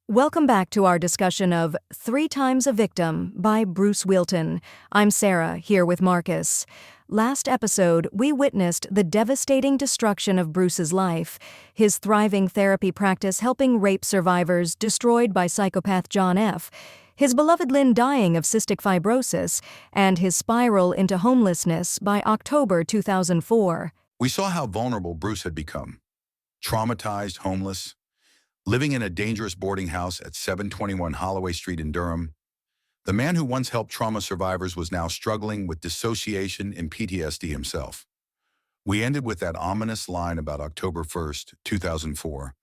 Welcome back to our discussion of Three Times a Victim by Bruce Whealton. I'm Sarah, here with Marcus. Last episode, we witnessed the devastating destruction of Bruce's life, his thriving therapy practice helping rape survivors destroyed by psychopath John F., his beloved Lynn dying of cystic fibrosis, and his spiral into homelessness by October 2004. We saw how vulnerable Bruce had become. Traumatized, homeless, living in a dangerous boarding house at 721 Holloway Street in Durham. The man who once helped trauma survivors was now struggling with dissociation and PTSD himself. We ended with that ominous line about October 1st, 2004,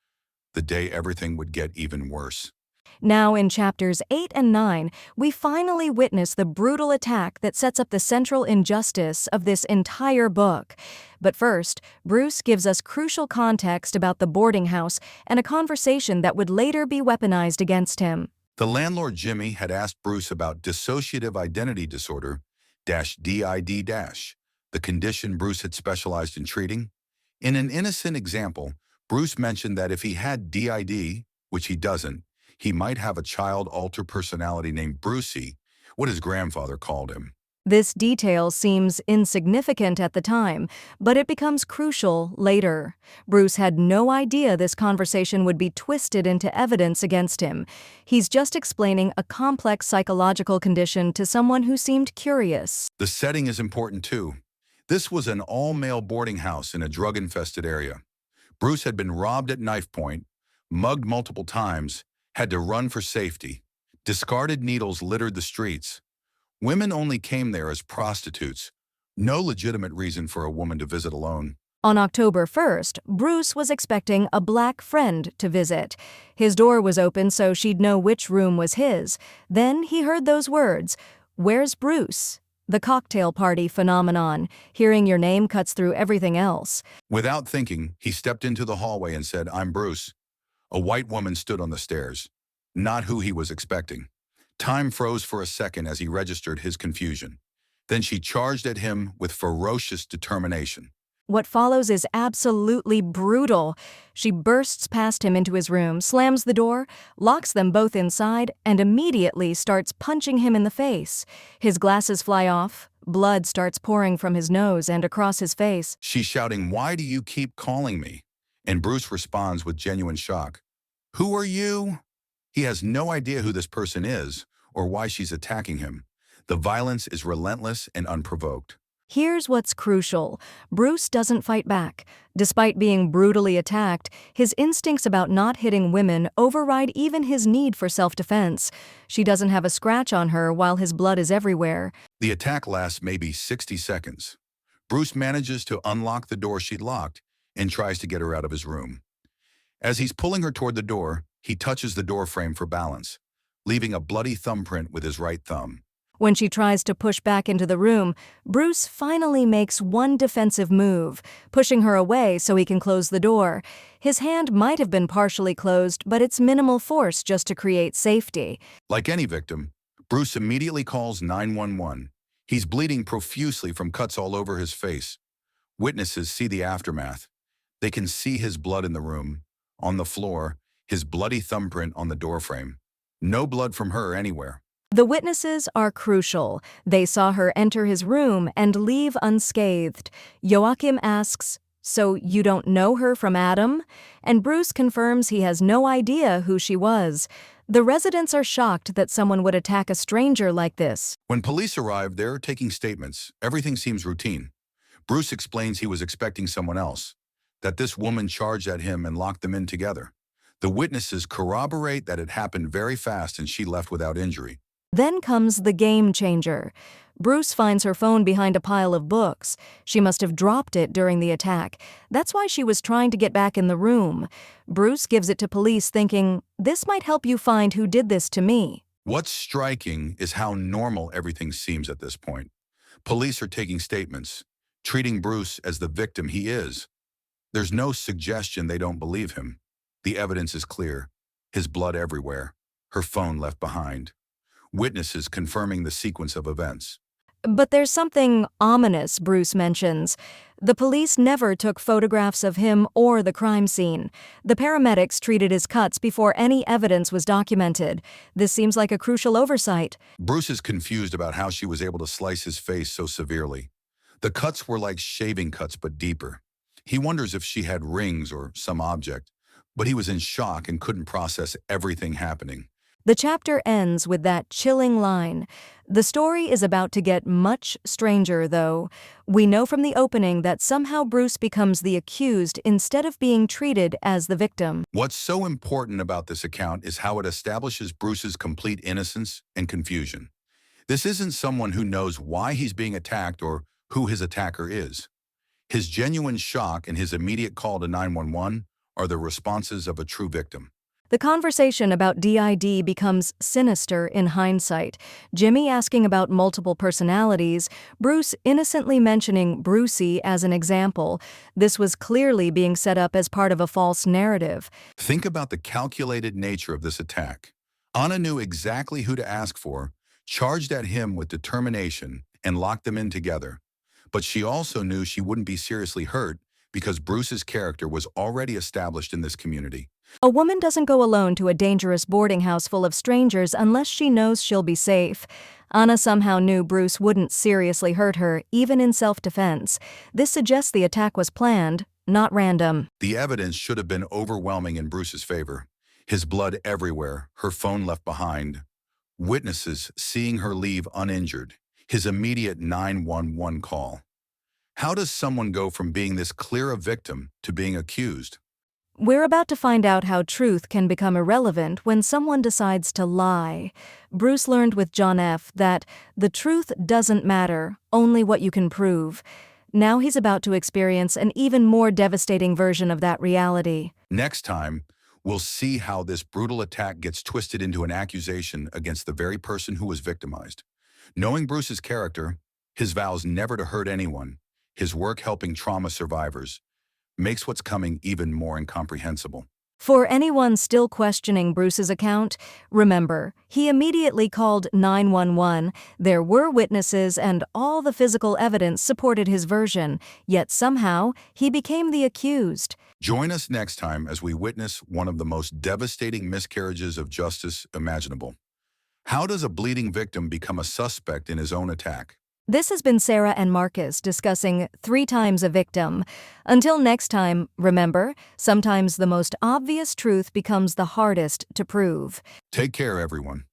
the day everything would get even worse. Now, in chapters 8 and 9, we finally witness the brutal attack that sets up the central injustice of this entire book. But first, Bruce gives us crucial context about the boarding house and a conversation that would later be weaponized against him. The landlord Jimmy had asked Bruce about Dissociative Identity Disorder, DID-, the condition Bruce had specialized in treating. In an innocent example, Bruce mentioned that if he had DID, which he doesn't, he might have a child alter personality named Brucey, what his grandfather called him. This detail seems insignificant at the time, but it becomes crucial later. Bruce had no idea this conversation would be twisted into evidence against him. He's just explaining a complex psychological condition to someone who seemed curious. The setting is important too. This was an all-male boarding house in a drug-infested area. Bruce had been robbed at knife point, mugged multiple times, had to run for safety. Discarded needles littered the streets. Women only came there as prostitutes. No legitimate reason for a woman to visit alone. On October 1st, Bruce was expecting a black friend to visit. His door was open so she'd know which room was his. Then he heard those words, "Where's Bruce?" The cocktail party phenomenon. Hearing your name cuts through everything else. Without thinking, he stepped into the hallway and said, "I'm Bruce." A white woman stood on the stairs. Not who he was expecting. Time froze for a second as he registered his confusion. Then she charged at him with ferocious determination. What follows is absolutely brutal. She bursts past him into his room, slams the door, locks them both inside, and immediately starts punching him in the face. His glasses fly off. Blood starts pouring from his nose and across his face. She's shouting, "Why do you keep calling me?" And Bruce responds with genuine shock. "Who are you?" He has no idea who this person is or why she's attacking him. The violence is relentless and unprovoked. Here's what's crucial. Bruce doesn't fight back. Despite being brutally attacked, his instincts about not hitting women override even his need for self-defense. She doesn't have a scratch on her while his blood is everywhere. The attack lasts maybe 60 seconds. Bruce manages to unlock the door she'd locked and tries to get her out of his room. As he's pulling her toward the door, he touches the door frame for balance, leaving a bloody thumbprint with his right thumb. When she tries to push back into the room, Bruce finally makes one defensive move, pushing her away so he can close the door. His hand might have been partially closed, but it's minimal force just to create safety. Like any victim, Bruce immediately calls 911. He's bleeding profusely from cuts all over his face. Witnesses see the aftermath. They can see his blood in the room, on the floor, his bloody thumbprint on the doorframe. No blood from her anywhere. The witnesses are crucial. They saw her enter his room and leave unscathed. Joachim asks, "So you don't know her from Adam?" And Bruce confirms he has no idea who she was. The residents are shocked that someone would attack a stranger like this. When police arrive, they're taking statements. Everything seems routine. Bruce explains he was expecting someone else, that this woman charged at him and locked them in together. The witnesses corroborate that it happened very fast and she left without injury. Then comes the game changer. Bruce finds her phone behind a pile of books. She must have dropped it during the attack. That's why she was trying to get back in the room. Bruce gives it to police thinking, "This might help you find who did this to me." What's striking is how normal everything seems at this point. Police are taking statements, treating Bruce as the victim he is. There's no suggestion they don't believe him. The evidence is clear. His blood everywhere. Her phone left behind. Witnesses confirming the sequence of events. But there's something ominous, Bruce mentions. The police never took photographs of him or the crime scene. The paramedics treated his cuts before any evidence was documented. This seems like a crucial oversight. Bruce is confused about how she was able to slice his face so severely. The cuts were like shaving cuts but deeper. He wonders if she had rings or some object, but he was in shock and couldn't process everything happening. The chapter ends with that chilling line. The story is about to get much stranger, though. We know from the opening that somehow Bruce becomes the accused instead of being treated as the victim. What's so important about this account is how it establishes Bruce's complete innocence and confusion. This isn't someone who knows why he's being attacked or who his attacker is. His genuine shock and his immediate call to 911 are the responses of a true victim. The conversation about DID becomes sinister in hindsight. Jimmy asking about multiple personalities, Bruce innocently mentioning Brucey as an example. This was clearly being set up as part of a false narrative. Think about the calculated nature of this attack. Anna knew exactly who to ask for, charged at him with determination, and locked them in together. But she also knew she wouldn't be seriously hurt because Bruce's character was already established in this community. A woman doesn't go alone to a dangerous boarding house full of strangers unless she knows she'll be safe. Anna somehow knew Bruce wouldn't seriously hurt her, even in self-defense. This suggests the attack was planned, not random. The evidence should have been overwhelming in Bruce's favor. His blood everywhere, her phone left behind, witnesses seeing her leave uninjured, his immediate 911 call. How does someone go from being this clear a victim to being accused? We're about to find out how truth can become irrelevant when someone decides to lie. Bruce learned with John F. that the truth doesn't matter, only what you can prove. Now he's about to experience an even more devastating version of that reality. Next time, we'll see how this brutal attack gets twisted into an accusation against the very person who was victimized. Knowing Bruce's character, his vows never to hurt anyone, his work helping trauma survivors, makes what's coming even more incomprehensible. For anyone still questioning Bruce's account, remember, he immediately called 911. There were witnesses and all the physical evidence supported his version, yet somehow he became the accused. Join us next time as we witness one of the most devastating miscarriages of justice imaginable. How does a bleeding victim become a suspect in his own attack? This has been Sarah and Marcus discussing 3 times a victim. Until next time, remember, sometimes the most obvious truth becomes the hardest to prove. Take care, everyone.